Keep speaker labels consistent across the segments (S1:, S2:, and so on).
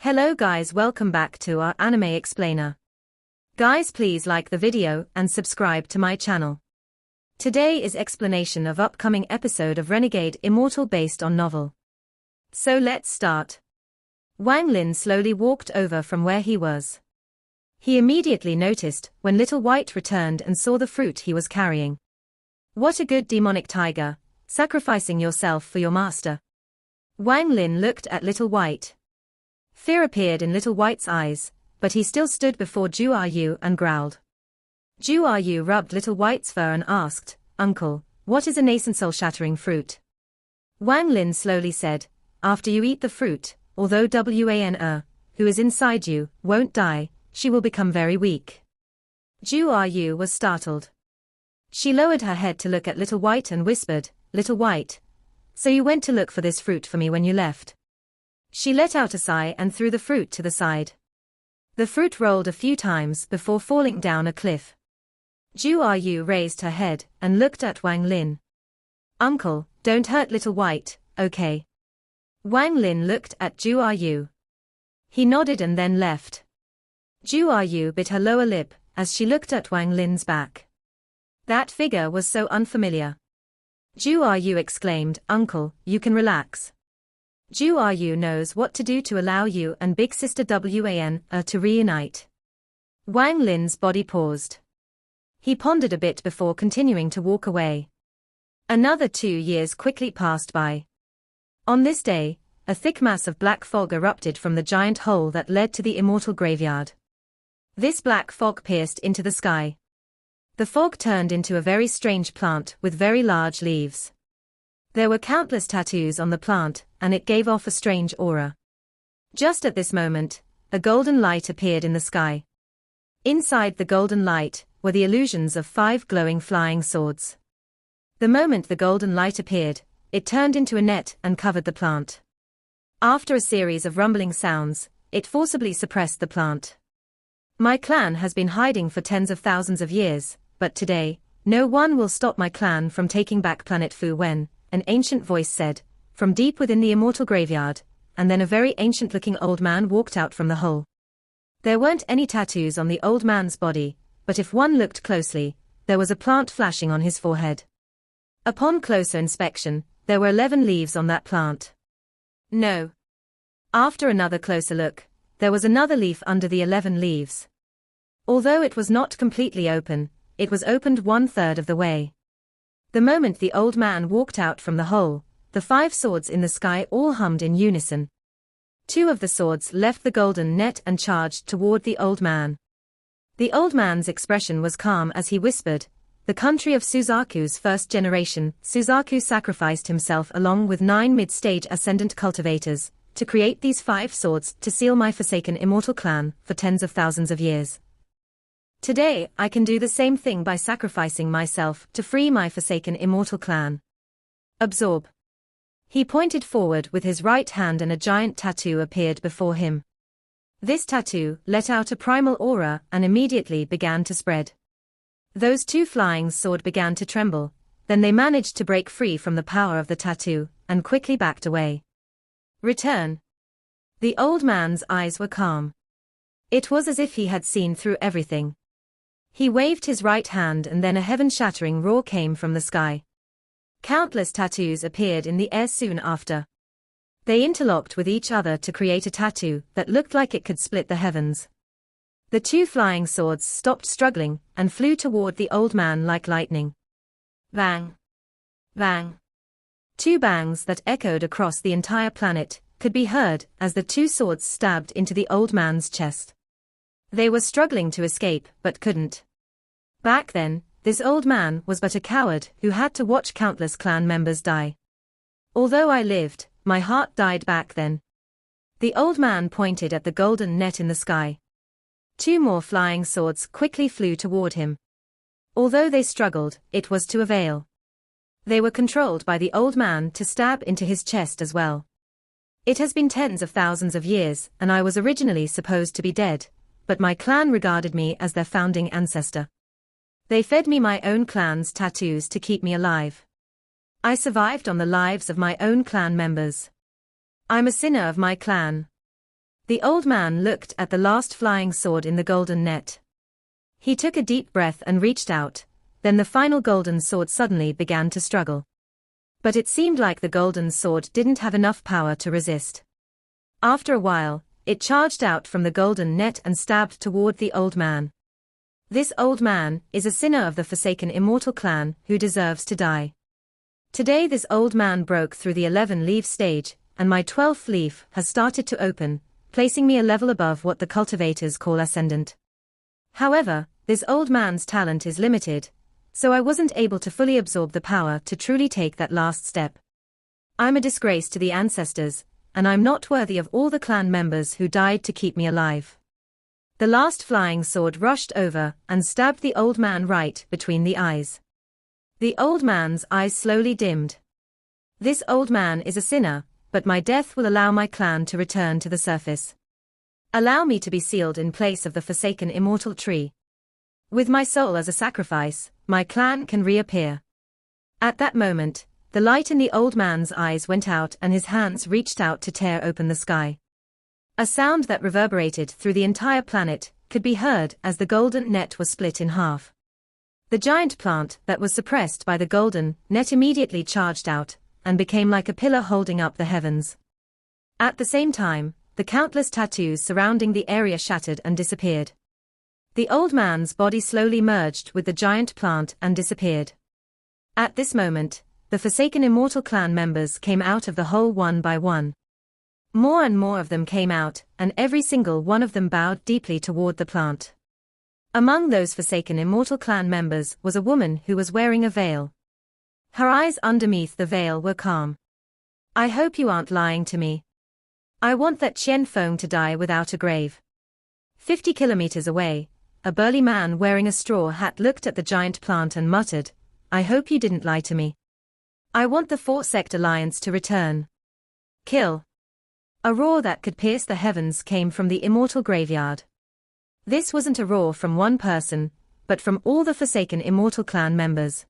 S1: Hello guys, welcome back to our anime explainer. Guys, please like the video and subscribe to my channel. Today is explanation of upcoming episode of Renegade Immortal based on novel. So let's start. Wang Lin slowly walked over from where he was. He immediately noticed when Little White returned and saw the fruit he was carrying. What a good demonic tiger, sacrificing yourself for your master. Wang Lin looked at Little White. Fear appeared in Little White's eyes, but he still stood before Ju Yu and growled. Ju Yu rubbed Little White's fur and asked, "Uncle, what is a nascent soul-shattering fruit?" Wang Lin slowly said, "After you eat the fruit, although Wan who is inside you, won't die, she will become very weak." Ju Yu was startled. She lowered her head to look at Little White and whispered, "Little White, so you went to look for this fruit for me when you left?" She let out a sigh and threw the fruit to the side. The fruit rolled a few times before falling down a cliff. Ju Yu raised her head and looked at Wang Lin. "Uncle, don't hurt Little White, okay?" Wang Lin looked at Ju Yu. He nodded and then left. Ju Yu bit her lower lip as she looked at Wang Lin's back. That figure was so unfamiliar. Ju Yu exclaimed, "Uncle, you can relax. Ju Yu knows what to do to allow you and big sister Wan to reunite." Wang Lin's body paused. He pondered a bit before continuing to walk away. Another 2 years quickly passed by. On this day, a thick mass of black fog erupted from the giant hole that led to the immortal graveyard. This black fog pierced into the sky. The fog turned into a very strange plant with very large leaves. There were countless tattoos on the plant, and it gave off a strange aura. Just at this moment, a golden light appeared in the sky. Inside the golden light were the illusions of 5 glowing flying swords. The moment the golden light appeared, it turned into a net and covered the plant. After a series of rumbling sounds, it forcibly suppressed the plant. "My clan has been hiding for tens of thousands of years, but today, no one will stop my clan from taking back planet Fu Wen," an ancient voice said, from deep within the immortal graveyard, and then a very ancient-looking old man walked out from the hole. There weren't any tattoos on the old man's body, but if one looked closely, there was a plant flashing on his forehead. Upon closer inspection, there were 11 leaves on that plant. No. After another closer look, there was another leaf under the 11 leaves. Although it was not completely open, it was opened 1/3 of the way. The moment the old man walked out from the hole, the 5 swords in the sky all hummed in unison. 2 of the swords left the golden net and charged toward the old man. The old man's expression was calm as he whispered, "The country of Suzaku's first generation, Suzaku sacrificed himself along with 9 mid-stage ascendant cultivators, to create these 5 swords to seal my forsaken immortal clan for tens of thousands of years. Today, I can do the same thing by sacrificing myself to free my forsaken immortal clan. Absorb." He pointed forward with his right hand and a giant tattoo appeared before him. This tattoo let out a primal aura and immediately began to spread. Those 2 flying swords began to tremble, then they managed to break free from the power of the tattoo, and quickly backed away. "Return." The old man's eyes were calm. It was as if he had seen through everything. He waved his right hand and then a heaven-shattering roar came from the sky. Countless tattoos appeared in the air soon after. They interlocked with each other to create a tattoo that looked like it could split the heavens. The 2 flying swords stopped struggling and flew toward the old man like lightning. Bang! Bang! 2 bangs that echoed across the entire planet could be heard as the 2 swords stabbed into the old man's chest. They were struggling to escape but couldn't. Back then, this old man was but a coward who had to watch countless clan members die. "Although I lived, my heart died back then." The old man pointed at the golden net in the sky. 2 more flying swords quickly flew toward him. Although they struggled, it was to avail. They were controlled by the old man to stab into his chest as well. "It has been tens of thousands of years and I was originally supposed to be dead, but my clan regarded me as their founding ancestor. They fed me my own clan's tattoos to keep me alive. I survived on the lives of my own clan members. I'm a sinner of my clan. The old man looked at the last flying sword in the golden net. He took a deep breath and reached out, then the final golden sword suddenly began to struggle. But it seemed like the golden sword didn't have enough power to resist. After a while, it charged out from the golden net and stabbed toward the old man. This old man is a sinner of the Forsaken Immortal clan who deserves to die. Today this old man broke through the 11-leaf stage, and my 12th leaf has started to open, placing me a level above what the cultivators call ascendant. However, this old man's talent is limited, so I wasn't able to fully absorb the power to truly take that last step. I'm a disgrace to the ancestors, and I'm not worthy of all the clan members who died to keep me alive. The last flying sword rushed over and stabbed the old man right between the eyes. The old man's eyes slowly dimmed. This old man is a sinner, but my death will allow my clan to return to the surface. Allow me to be sealed in place of the Forsaken Immortal tree. With my soul as a sacrifice, my clan can reappear. At that moment, the light in the old man's eyes went out and his hands reached out to tear open the sky. A sound that reverberated through the entire planet could be heard as the golden net was split in half. The giant plant that was suppressed by the golden net immediately charged out and became like a pillar holding up the heavens. At the same time, the countless tattoos surrounding the area shattered and disappeared. The old man's body slowly merged with the giant plant and disappeared. At this moment, the Forsaken Immortal clan members came out of the hole one by one. More and more of them came out, and every single one of them bowed deeply toward the plant. Among those Forsaken Immortal clan members was a woman who was wearing a veil. Her eyes underneath the veil were calm. I hope you aren't lying to me. I want that Chen Feng to die without a grave. 50 kilometers away, a burly man wearing a straw hat looked at the giant plant and muttered, I hope you didn't lie to me. I want the four-sect alliance to return. Kill. A roar that could pierce the heavens came from the immortal graveyard. This wasn't a roar from one person, but from all the Forsaken Immortal clan members.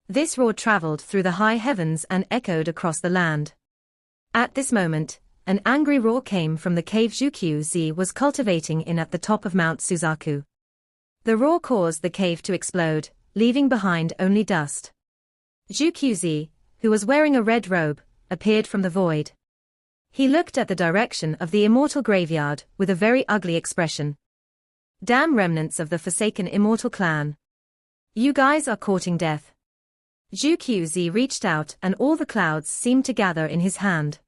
S1: This roar traveled through the high heavens and echoed across the land. At this moment, an angry roar came from the cave Zhuqiu was cultivating in at the top of Mount Suzaku. The roar caused the cave to explode, leaving behind only dust. Zhuqiu, who was wearing a red robe, appeared from the void. He looked at the direction of the immortal graveyard with a very ugly expression. Damn remnants of the Forsaken Immortal clan. You guys are courting death. Zhuqiu reached out and all the clouds seemed to gather in his hand.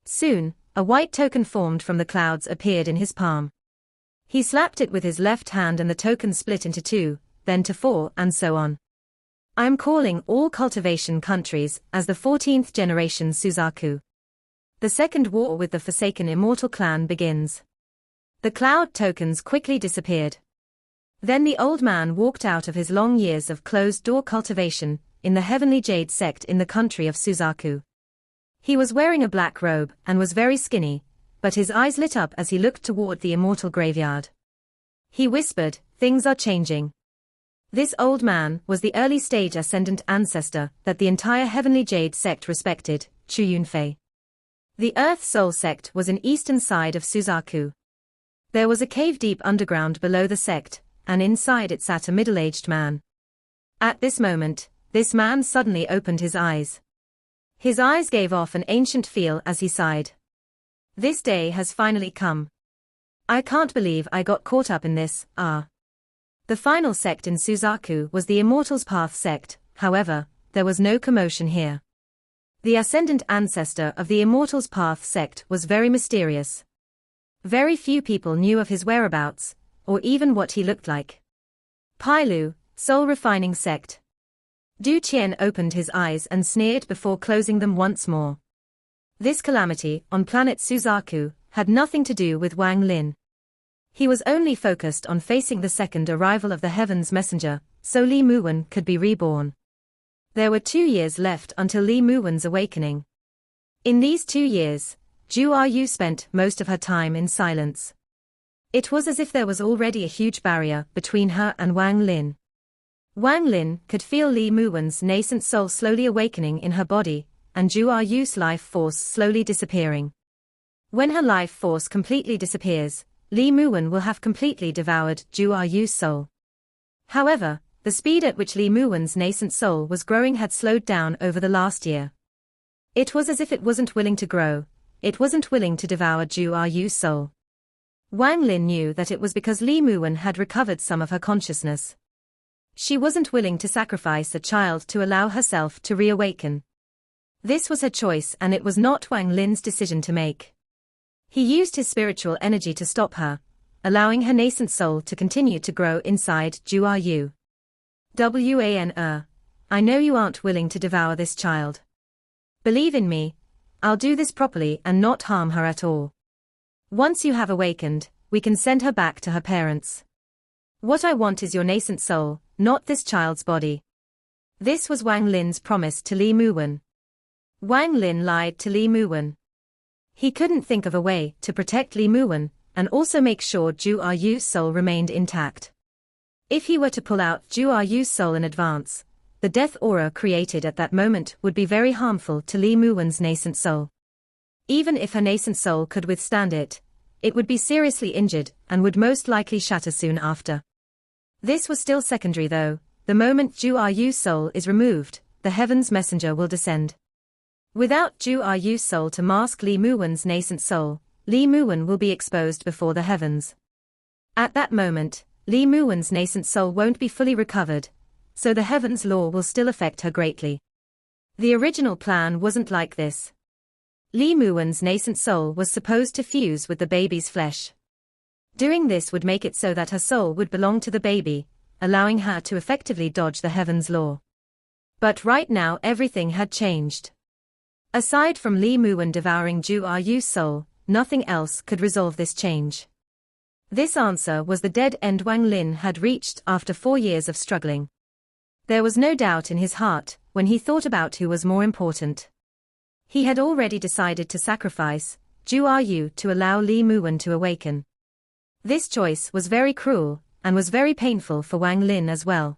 S1: Soon, a white token formed from the clouds appeared in his palm. He slapped it with his left hand and the token split into 2, then to 4 and so on. I am calling all cultivation countries as the 14th generation Suzaku. The second war with the Forsaken Immortal clan begins. The cloud tokens quickly disappeared. Then the old man walked out of his long years of closed-door cultivation in the Heavenly Jade sect in the country of Suzaku. He was wearing a black robe and was very skinny, but his eyes lit up as he looked toward the immortal graveyard. He whispered, things are changing. This old man was the early-stage ascendant ancestor that the entire Heavenly Jade sect respected, Chu Yunfei. The Earth Soul sect was in eastern side of Suzaku. There was a cave deep underground below the sect, and inside it sat a middle-aged man. At this moment, this man suddenly opened his eyes. His eyes gave off an ancient feel as he sighed. This day has finally come. I can't believe I got caught up in this, The final sect in Suzaku was the Immortals Path sect, however, there was no commotion here. The ascendant ancestor of the Immortals Path sect was very mysterious. Very few people knew of his whereabouts, or even what he looked like. Pailu, Soul Refining Sect. Du Qian opened his eyes and sneered before closing them once more. This calamity on planet Suzaku had nothing to do with Wang Lin. He was only focused on facing the second arrival of the Heaven's Messenger, so Li Muwen could be reborn. There were 2 years left until Li Muwen's awakening. In these 2 years, Zhu Yu spent most of her time in silence. It was as if there was already a huge barrier between her and Wang Lin. Wang Lin could feel Li Muwen's nascent soul slowly awakening in her body, and Zhu Yu's life force slowly disappearing. When her life force completely disappears, Li Muwen will have completely devoured Zhu Yu's soul. However, the speed at which Li Muwen's nascent soul was growing had slowed down over the last year. It was as if it wasn't willing to grow, it wasn't willing to devour Zhu Yu's soul. Wang Lin knew that it was because Li Muwen had recovered some of her consciousness. She wasn't willing to sacrifice a child to allow herself to reawaken. This was her choice and it was not Wang Lin's decision to make. He used his spiritual energy to stop her, allowing her nascent soul to continue to grow inside Zhu Yu. I know you aren't willing to devour this child. Believe in me, I'll do this properly and not harm her at all. Once you have awakened, we can send her back to her parents. What I want is your nascent soul, not this child's body. This was Wang Lin's promise to Li Muwen. Wang Lin lied to Li Muwen. He couldn't think of a way to protect Li Muwen, and also make sure Zhu Yu's soul remained intact. If he were to pull out Zhu Yu's soul in advance, the death aura created at that moment would be very harmful to Li Muwen's nascent soul. Even if her nascent soul could withstand it, it would be seriously injured and would most likely shatter soon after. This was still secondary though. The moment Zhu Yu's soul is removed, the heaven's messenger will descend. Without Zhu Yu's soul to mask Li Muwen's nascent soul, Li Muwen will be exposed before the heavens. At that moment, Li Muwen's nascent soul won't be fully recovered, so the heavens' law will still affect her greatly. The original plan wasn't like this. Li Muwen's nascent soul was supposed to fuse with the baby's flesh. Doing this would make it so that her soul would belong to the baby, allowing her to effectively dodge the heavens' law. But right now everything had changed. Aside from Li Muwen devouring Zhu Yu's soul, nothing else could resolve this change. This answer was the dead end Wang Lin had reached after 4 years of struggling. There was no doubt in his heart when he thought about who was more important. He had already decided to sacrifice Zhu Yu to allow Li Muwen to awaken. This choice was very cruel and was very painful for Wang Lin as well.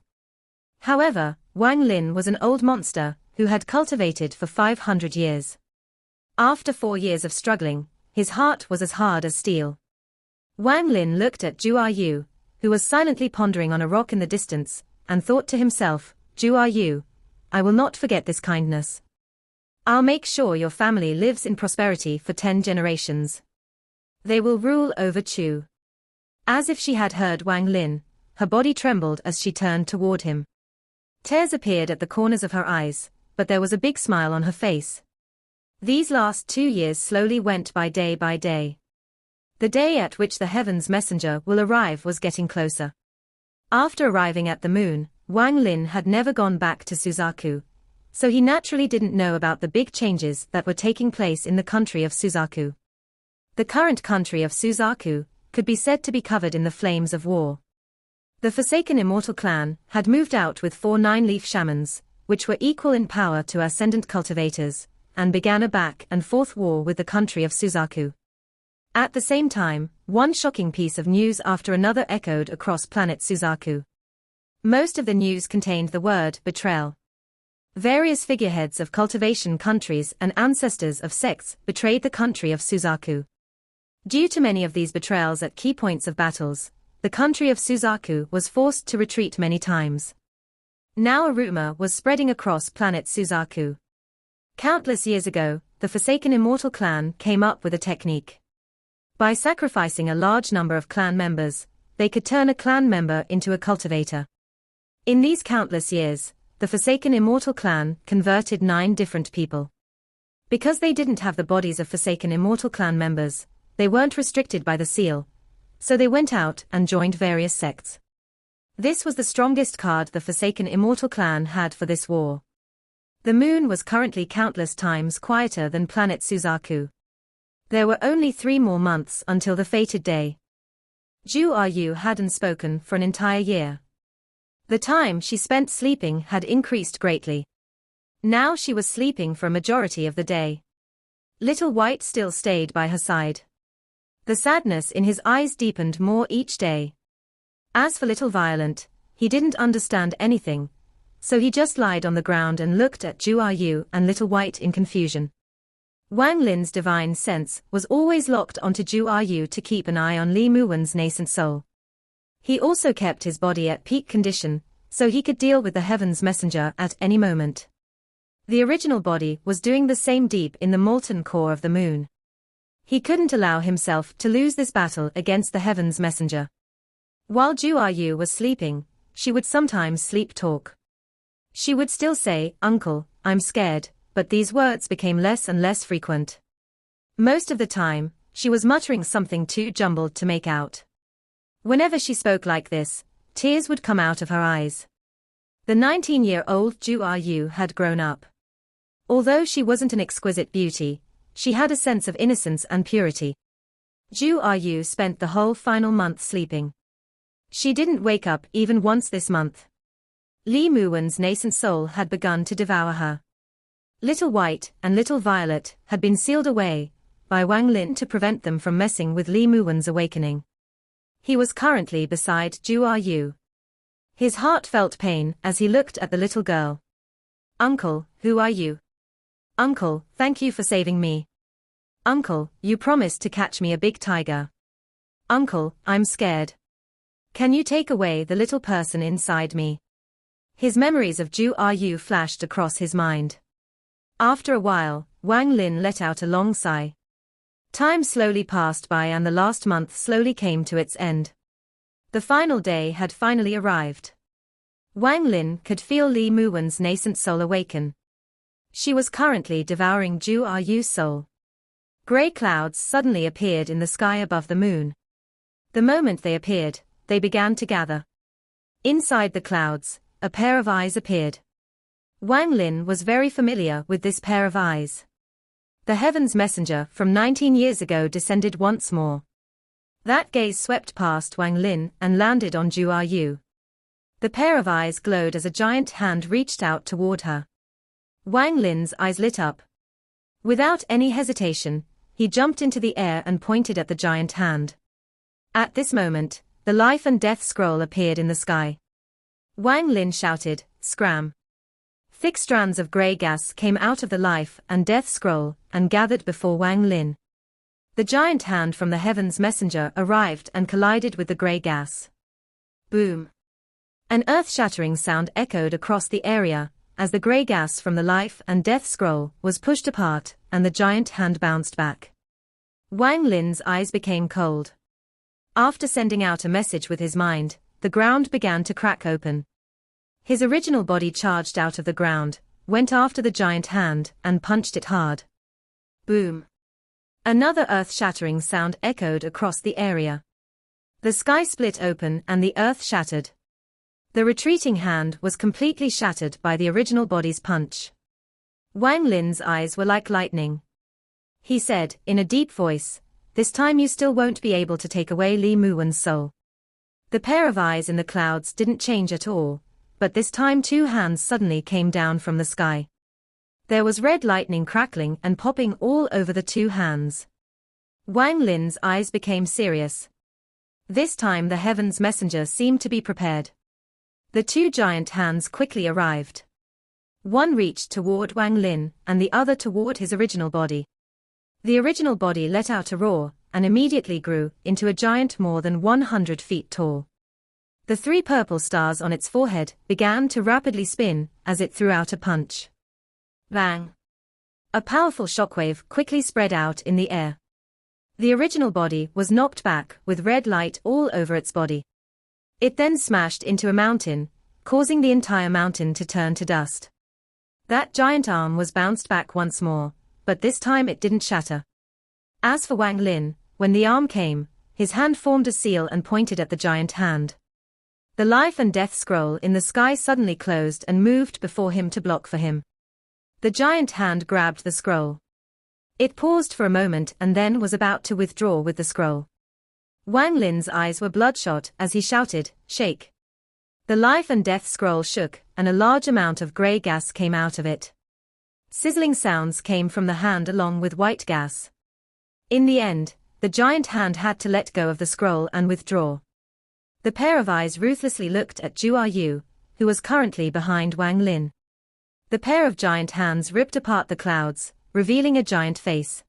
S1: However, Wang Lin was an old monster who had cultivated for 500 years. After 4 years of struggling, his heart was as hard as steel. Wang Lin looked at Zhu Yu, who was silently pondering on a rock in the distance, and thought to himself, Zhu Yu, I will not forget this kindness. I'll make sure your family lives in prosperity for 10 generations. They will rule over Chu. As if she had heard Wang Lin, her body trembled as she turned toward him. Tears appeared at the corners of her eyes, but there was a big smile on her face. These last 2 years slowly went by day by day. The day at which the heaven's messenger will arrive was getting closer. After arriving at the moon, Wang Lin had never gone back to Suzaku, so he naturally didn't know about the big changes that were taking place in the country of Suzaku. The current country of Suzaku could be said to be covered in the flames of war. The Forsaken Immortal clan had moved out with 4 nine-leaf shamans, which were equal in power to ascendant cultivators, and began a back-and-forth war with the country of Suzaku. At the same time, one shocking piece of news after another echoed across planet Suzaku. Most of the news contained the word betrayal. Various figureheads of cultivation countries and ancestors of sects betrayed the country of Suzaku. Due to many of these betrayals at key points of battles, the country of Suzaku was forced to retreat many times. Now a rumor was spreading across planet Suzaku. Countless years ago, the Forsaken Immortal clan came up with a technique. By sacrificing a large number of clan members, they could turn a clan member into a cultivator. In these countless years, the Forsaken Immortal clan converted 9 different people. Because they didn't have the bodies of Forsaken Immortal clan members, they weren't restricted by the seal, so they went out and joined various sects. This was the strongest card the Forsaken Immortal clan had for this war. The moon was currently countless times quieter than planet Suzaku. There were only 3 more months until the fated day. Zhu Yu hadn't spoken for an entire year. The time she spent sleeping had increased greatly. Now she was sleeping for a majority of the day. Little White still stayed by her side. The sadness in his eyes deepened more each day. As for Little Violent, he didn't understand anything, so he just lied on the ground and looked at Zhu Yu and Little White in confusion. Wang Lin's divine sense was always locked onto Zhu Yu to keep an eye on Li Muwen's nascent soul. He also kept his body at peak condition, so he could deal with the Heaven's Messenger at any moment. The original body was doing the same deep in the molten core of the moon. He couldn't allow himself to lose this battle against the Heaven's Messenger. While Zhu Yu was sleeping, she would sometimes sleep talk. She would still say, "Uncle, I'm scared," but these words became less and less frequent. Most of the time, she was muttering something too jumbled to make out. Whenever she spoke like this, tears would come out of her eyes. The 19-year-old Zhu Yu had grown up. Although she wasn't an exquisite beauty, she had a sense of innocence and purity. Zhu Yu spent the whole final month sleeping. She didn't wake up even once this month. Li Muwen's nascent soul had begun to devour her. Little White and Little Violet had been sealed away by Wang Lin to prevent them from messing with Li Muwen's awakening. He was currently beside Zhu Yu. His heart felt pain as he looked at the little girl. "Uncle, who are you? Uncle, thank you for saving me. Uncle, you promised to catch me a big tiger. Uncle, I'm scared. Can you take away the little person inside me?" His memories of Zhu Yu flashed across his mind. After a while, Wang Lin let out a long sigh. Time slowly passed by and the last month slowly came to its end. The final day had finally arrived. Wang Lin could feel Li Muwen's nascent soul awaken. She was currently devouring Zhu Yu's soul. Grey clouds suddenly appeared in the sky above the moon. The moment they appeared, they began to gather. Inside the clouds, a pair of eyes appeared. Wang Lin was very familiar with this pair of eyes. The Heaven's Messenger from 19 years ago descended once more. That gaze swept past Wang Lin and landed on Zhu Yu. The pair of eyes glowed as a giant hand reached out toward her. Wang Lin's eyes lit up. Without any hesitation, he jumped into the air and pointed at the giant hand. At this moment, the life and death scroll appeared in the sky. Wang Lin shouted, "Scram!" Thick strands of grey gas came out of the life and death scroll and gathered before Wang Lin. The giant hand from the Heaven's Messenger arrived and collided with the grey gas. Boom! An earth-shattering sound echoed across the area as the grey gas from the life and death scroll was pushed apart and the giant hand bounced back. Wang Lin's eyes became cold. After sending out a message with his mind, the ground began to crack open. His original body charged out of the ground, went after the giant hand, and punched it hard. Boom! Another earth-shattering sound echoed across the area. The sky split open and the earth shattered. The retreating hand was completely shattered by the original body's punch. Wang Lin's eyes were like lightning. He said, in a deep voice, "This time you still won't be able to take away Li Muwen's soul." The pair of eyes in the clouds didn't change at all, but this time two hands suddenly came down from the sky. There was red lightning crackling and popping all over the two hands. Wang Lin's eyes became serious. This time the Heaven's Messenger seemed to be prepared. The two giant hands quickly arrived. One reached toward Wang Lin and the other toward his original body. The original body let out a roar and immediately grew into a giant more than 100 feet tall. The three purple stars on its forehead began to rapidly spin as it threw out a punch. Bang! A powerful shockwave quickly spread out in the air. The original body was knocked back with red light all over its body. It then smashed into a mountain, causing the entire mountain to turn to dust. That giant arm was bounced back once more, but this time it didn't shatter. As for Wang Lin, when the arm came, his hand formed a seal and pointed at the giant hand. The life and death scroll in the sky suddenly closed and moved before him to block for him. The giant hand grabbed the scroll. It paused for a moment and then was about to withdraw with the scroll. Wang Lin's eyes were bloodshot as he shouted, "Shake!" The life and death scroll shook, and a large amount of grey gas came out of it. Sizzling sounds came from the hand along with white gas. In the end, the giant hand had to let go of the scroll and withdraw. The pair of eyes ruthlessly looked at Zhu Yu, who was currently behind Wang Lin. The pair of giant hands ripped apart the clouds, revealing a giant face.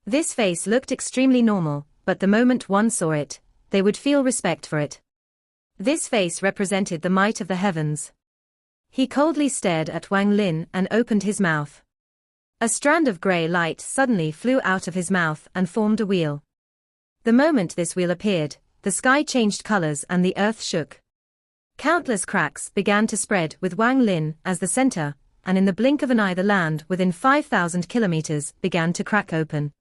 S1: This face looked extremely normal, but the moment one saw it, they would feel respect for it. This face represented the might of the heavens. He coldly stared at Wang Lin and opened his mouth. A strand of grey light suddenly flew out of his mouth and formed a wheel. The moment this wheel appeared, the sky changed colors and the earth shook. Countless cracks began to spread with Wang Lin as the center, and in the blink of an eye the land within 5,000 kilometers began to crack open.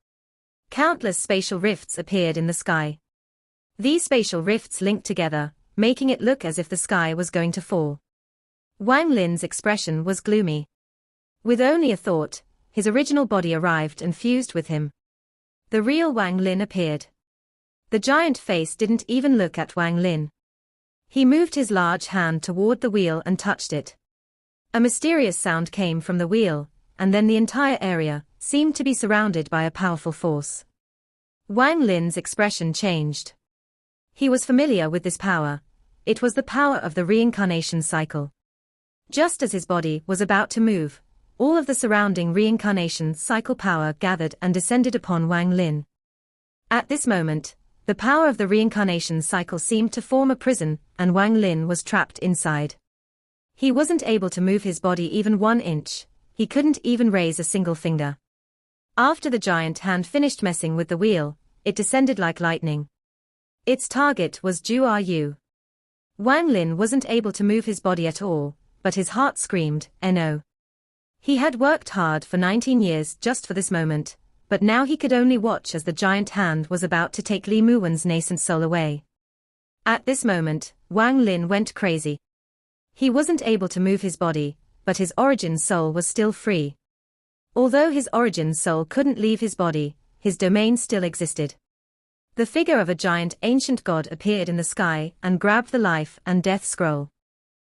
S1: Countless spatial rifts appeared in the sky. These spatial rifts linked together, making it look as if the sky was going to fall. Wang Lin's expression was gloomy. With only a thought, his original body arrived and fused with him. The real Wang Lin appeared. The giant face didn't even look at Wang Lin. He moved his large hand toward the wheel and touched it. A mysterious sound came from the wheel, and then the entire area seemed to be surrounded by a powerful force. Wang Lin's expression changed. He was familiar with this power. It was the power of the reincarnation cycle. Just as his body was about to move, all of the surrounding reincarnation cycle power gathered and descended upon Wang Lin. At this moment, the power of the reincarnation cycle seemed to form a prison, and Wang Lin was trapped inside. He wasn't able to move his body even 1 inch, he couldn't even raise a single finger. After the giant hand finished messing with the wheel, it descended like lightning. Its target was Zhu Yu. Wang Lin wasn't able to move his body at all, but his heart screamed, "No." He had worked hard for 19 years just for this moment, but now he could only watch as the giant hand was about to take Li Muwen's nascent soul away. At this moment, Wang Lin went crazy. He wasn't able to move his body, but his origin soul was still free. Although his origin soul couldn't leave his body, his domain still existed. The figure of a giant ancient god appeared in the sky and grabbed the life and death scroll.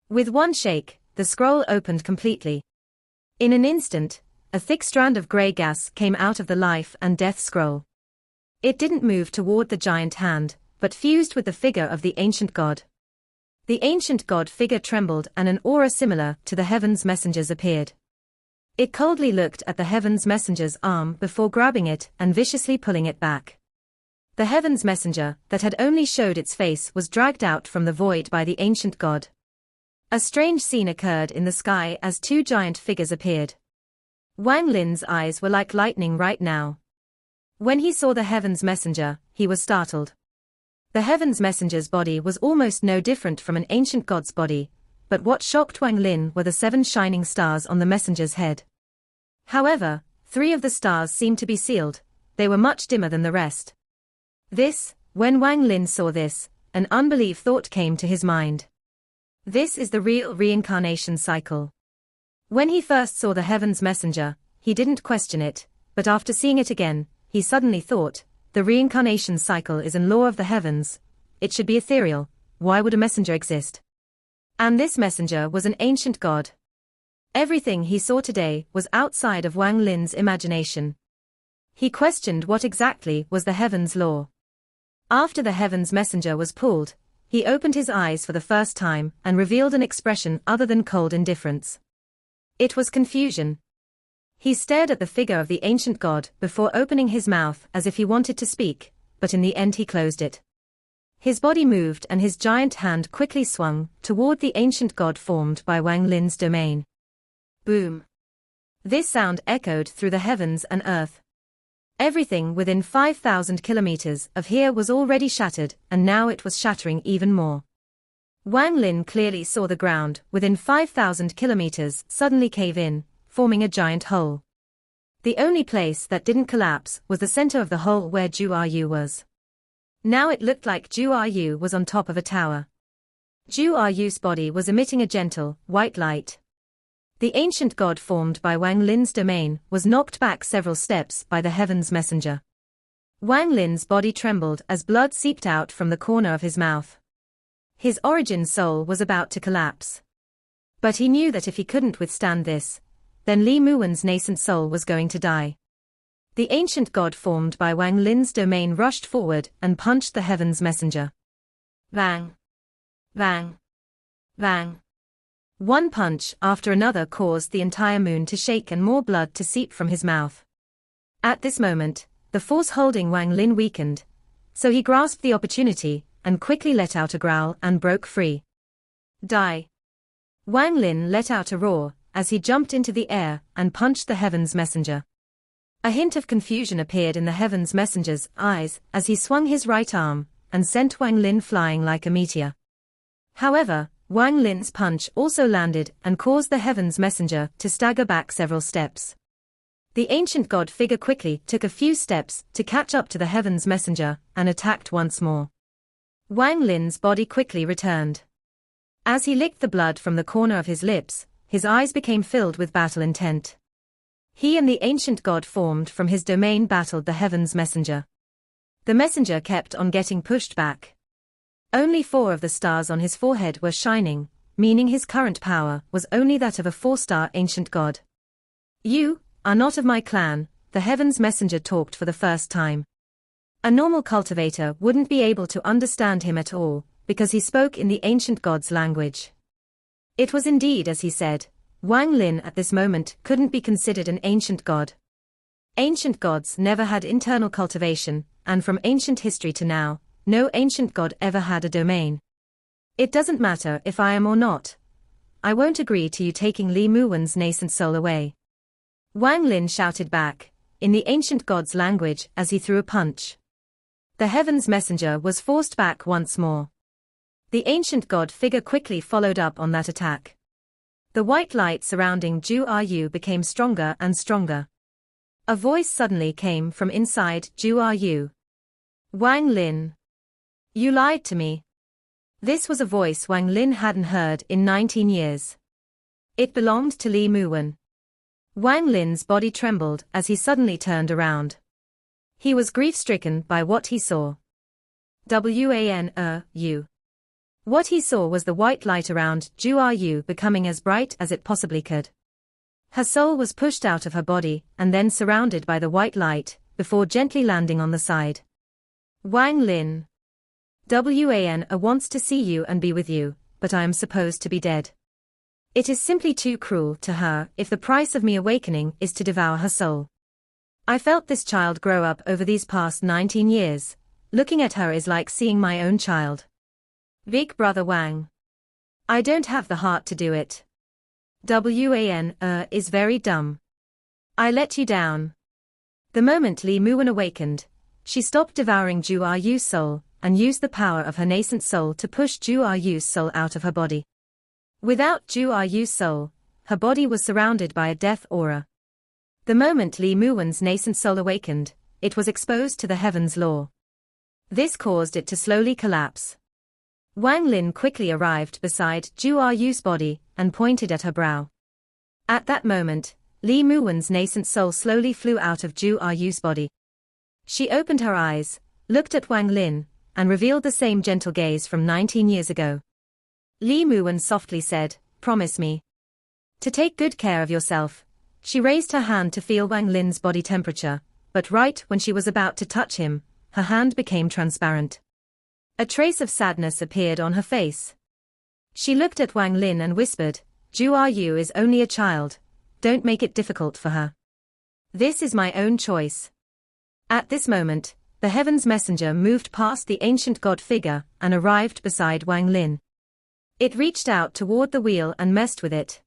S1: With one shake, the scroll opened completely. In an instant, a thick strand of grey gas came out of the life and death scroll. It didn't move toward the giant hand, but fused with the figure of the ancient god. The ancient god figure trembled and an aura similar to the heaven's messengers appeared. It coldly looked at the heaven's messenger's arm before grabbing it and viciously pulling it back. The heaven's messenger that had only showed its face was dragged out from the void by the ancient god. A strange scene occurred in the sky as 2 giant figures appeared. Wang Lin's eyes were like lightning right now. When he saw the heaven's messenger, he was startled. The heaven's messenger's body was almost no different from an ancient god's body, but what shocked Wang Lin were the 7 shining stars on the messenger's head. However, 3 of the stars seemed to be sealed, they were much dimmer than the rest. When Wang Lin saw this, an unbelief thought came to his mind. This is the real reincarnation cycle. When he first saw the heaven's messenger, he didn't question it, but after seeing it again, he suddenly thought, the reincarnation cycle is an law of the heavens, it should be ethereal, why would a messenger exist? And this messenger was an ancient god. Everything he saw today was outside of Wang Lin's imagination. He questioned what exactly was the heaven's law. After the heaven's messenger was pulled, he opened his eyes for the first time and revealed an expression other than cold indifference. It was confusion. He stared at the figure of the ancient god before opening his mouth as if he wanted to speak, but in the end he closed it. His body moved and his giant hand quickly swung toward the ancient god formed by Wang Lin's domain. Boom! This sound echoed through the heavens and earth. Everything within 5,000 kilometers of here was already shattered, and now it was shattering even more. Wang Lin clearly saw the ground within 5,000 kilometers suddenly cave in, forming a giant hole. The only place that didn't collapse was the center of the hole where Zhu Yu was. Now it looked like Zhu Yu was on top of a tower. Zhu Yu's body was emitting a gentle, white light. The ancient god formed by Wang Lin's domain was knocked back several steps by the heaven's messenger. Wang Lin's body trembled as blood seeped out from the corner of his mouth. His origin soul was about to collapse. But he knew that if he couldn't withstand this, then Li Muwen's nascent soul was going to die. The ancient god formed by Wang Lin's domain rushed forward and punched the heaven's messenger. Bang! Bang! Bang! One punch after another caused the entire moon to shake and more blood to seep from his mouth. At this moment, the force holding Wang Lin weakened, so he grasped the opportunity and quickly let out a growl and broke free. Die! Wang Lin let out a roar as he jumped into the air and punched the Heaven's Messenger. A hint of confusion appeared in the Heaven's Messenger's eyes as he swung his right arm and sent Wang Lin flying like a meteor. However, Wang Lin's punch also landed and caused the Heaven's Messenger to stagger back several steps. The ancient god figure quickly took a few steps to catch up to the Heaven's Messenger and attacked once more. Wang Lin's body quickly returned. As he licked the blood from the corner of his lips, his eyes became filled with battle intent. He and the ancient god formed from his domain battled the Heaven's Messenger. The messenger kept on getting pushed back. Only 4 of the stars on his forehead were shining, meaning his current power was only that of a 4-star ancient god. You are not of my clan, the Heaven's Messenger talked for the first time. A normal cultivator wouldn't be able to understand him at all, because he spoke in the ancient god's language. It was indeed as he said, Wang Lin at this moment couldn't be considered an ancient god. Ancient gods never had internal cultivation, and from ancient history to now, no ancient god ever had a domain. It doesn't matter if I am or not. I won't agree to you taking Li Muwen's nascent soul away. Wang Lin shouted back, in the ancient god's language as he threw a punch. The Heaven's Messenger was forced back once more. The ancient god figure quickly followed up on that attack. The white light surrounding Zhu Ru became stronger and stronger. A voice suddenly came from inside Zhu Ru. Wang Lin. You lied to me. This was a voice Wang Lin hadn't heard in 19 years. It belonged to Li Muwen. Wang Lin's body trembled as he suddenly turned around. He was grief-stricken by what he saw. Wan. What he saw was the white light around Zhu Ru becoming as bright as it possibly could. Her soul was pushed out of her body and then surrounded by the white light, before gently landing on the side. Wang Lin. Wan wants to see you and be with you, but I am supposed to be dead. It is simply too cruel to her if the price of me awakening is to devour her soul. I felt this child grow up over these past 19 years. Looking at her is like seeing my own child. Big brother Wang. I don't have the heart to do it. Wan is very dumb. I let you down. The moment Li Muwen awakened, she stopped devouring Zhu Ru's soul, and used the power of her nascent soul to push Zhu Ru's soul out of her body. Without Zhu Ru's soul, her body was surrounded by a death aura. The moment Li Muwen's nascent soul awakened, it was exposed to the Heaven's law. This caused it to slowly collapse. Wang Lin quickly arrived beside Zhu Ru's body and pointed at her brow. At that moment, Li Muwen's nascent soul slowly flew out of Zhu Ru's body. She opened her eyes, looked at Wang Lin, and revealed the same gentle gaze from 19 years ago. Li Muwen softly said, "Promise me to take good care of yourself." She raised her hand to feel Wang Lin's body temperature, but right when she was about to touch him, her hand became transparent. A trace of sadness appeared on her face. She looked at Wang Lin and whispered, "Zhu Ru is only a child. Don't make it difficult for her. This is my own choice." At this moment, the Heaven's Messenger moved past the ancient god figure and arrived beside Wang Lin. It reached out toward the wheel and messed with it.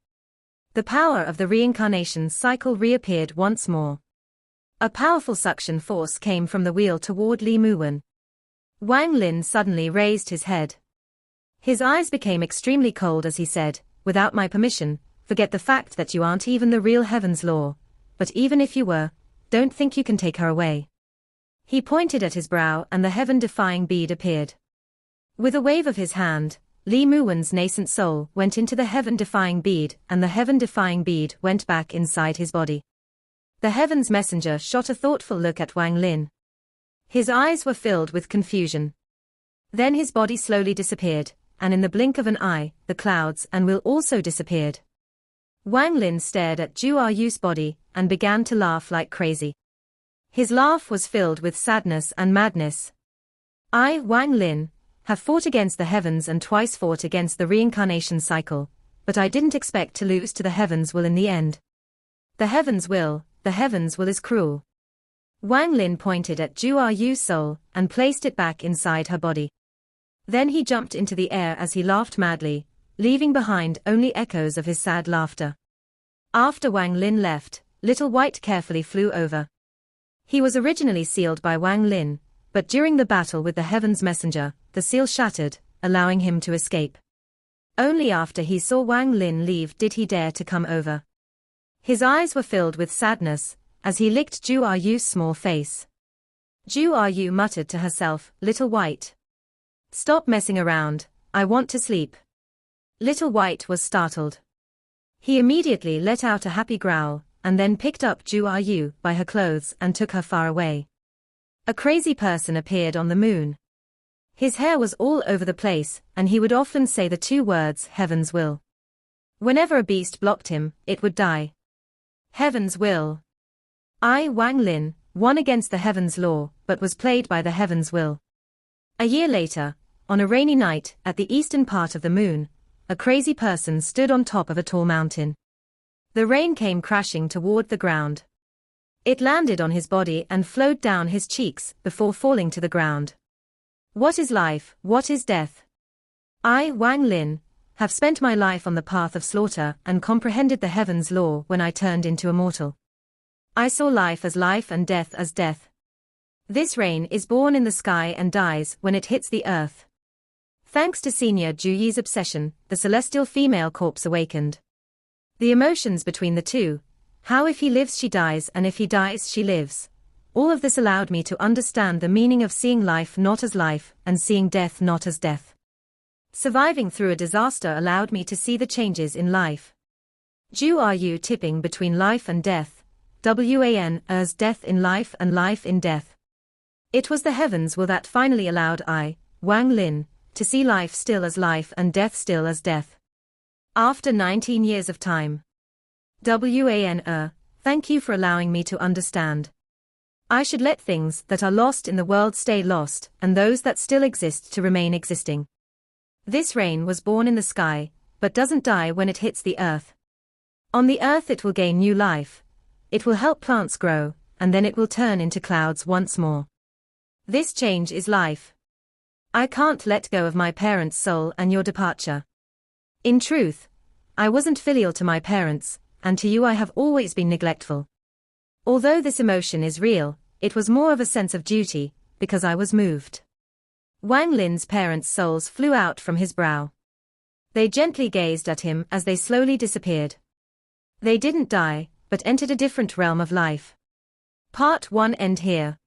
S1: The power of the reincarnation cycle reappeared once more. A powerful suction force came from the wheel toward Li Muwen. Wang Lin suddenly raised his head. His eyes became extremely cold as he said, "Without my permission, forget the fact that you aren't even the real Heaven's law. But even if you were, don't think you can take her away." He pointed at his brow and the heaven-defying bead appeared. With a wave of his hand, Li Muwen's nascent soul went into the heaven-defying bead and the heaven-defying bead went back inside his body. The Heaven's Messenger shot a thoughtful look at Wang Lin. His eyes were filled with confusion. Then his body slowly disappeared, and in the blink of an eye, the clouds and will also disappeared. Wang Lin stared at Zhu Ru's body and began to laugh like crazy. His laugh was filled with sadness and madness. I, Wang Lin, have fought against the heavens and twice fought against the reincarnation cycle, but I didn't expect to lose to the Heaven's Will in the end. The Heaven's Will is cruel. Wang Lin pointed at Zhu Yu's soul and placed it back inside her body. Then he jumped into the air as he laughed madly, leaving behind only echoes of his sad laughter. After Wang Lin left, Little White carefully flew over. He was originally sealed by Wang Lin, but during the battle with the Heaven's Messenger, the seal shattered, allowing him to escape. Only after he saw Wang Lin leave did he dare to come over. His eyes were filled with sadness, as he licked Zhu Yu's small face. Zhu Yu muttered to herself, "Little White. Stop messing around, I want to sleep." Little White was startled. He immediately let out a happy growl, and then picked up Zhu Yu by her clothes and took her far away. A crazy person appeared on the moon. His hair was all over the place, and he would often say the two words, "Heaven's Will." Whenever a beast blocked him, it would die. Heaven's Will. Wang Lin, won against the Heaven's Law, but was played by the Heaven's Will. A year later, on a rainy night, at the eastern part of the moon, a crazy person stood on top of a tall mountain. The rain came crashing toward the ground. It landed on his body and flowed down his cheeks before falling to the ground. What is life, what is death? I, Wang Lin, have spent my life on the path of slaughter and comprehended the Heaven's Law when I turned into a mortal. I saw life and death as death. This rain is born in the sky and dies when it hits the earth. Thanks to Senior Zhu Yi's obsession, the celestial female corpse awakened. The emotions between the two, how if he lives she dies and if he dies she lives. All of this allowed me to understand the meaning of seeing life not as life and seeing death not as death. Surviving through a disaster allowed me to see the changes in life. Zhu Yu tipping between life and death, as death in life and life in death. It was the Heaven's Will that finally allowed I, Wang Lin, to see life still as life and death still as death. After 19 years of time. Thank you for allowing me to understand. I should let things that are lost in the world stay lost, and those that still exist to remain existing. This rain was born in the sky, but doesn't die when it hits the earth. On the earth it will gain new life. It will help plants grow, and then it will turn into clouds once more. This change is life. I can't let go of my parents' soul and your departure. In truth, I wasn't filial to my parents, and to you I have always been neglectful. Although this emotion is real, it was more of a sense of duty, because I was moved. Wang Lin's parents' souls flew out from his brow. They gently gazed at him as they slowly disappeared. They didn't die, but entered a different realm of life. Part 1 end here.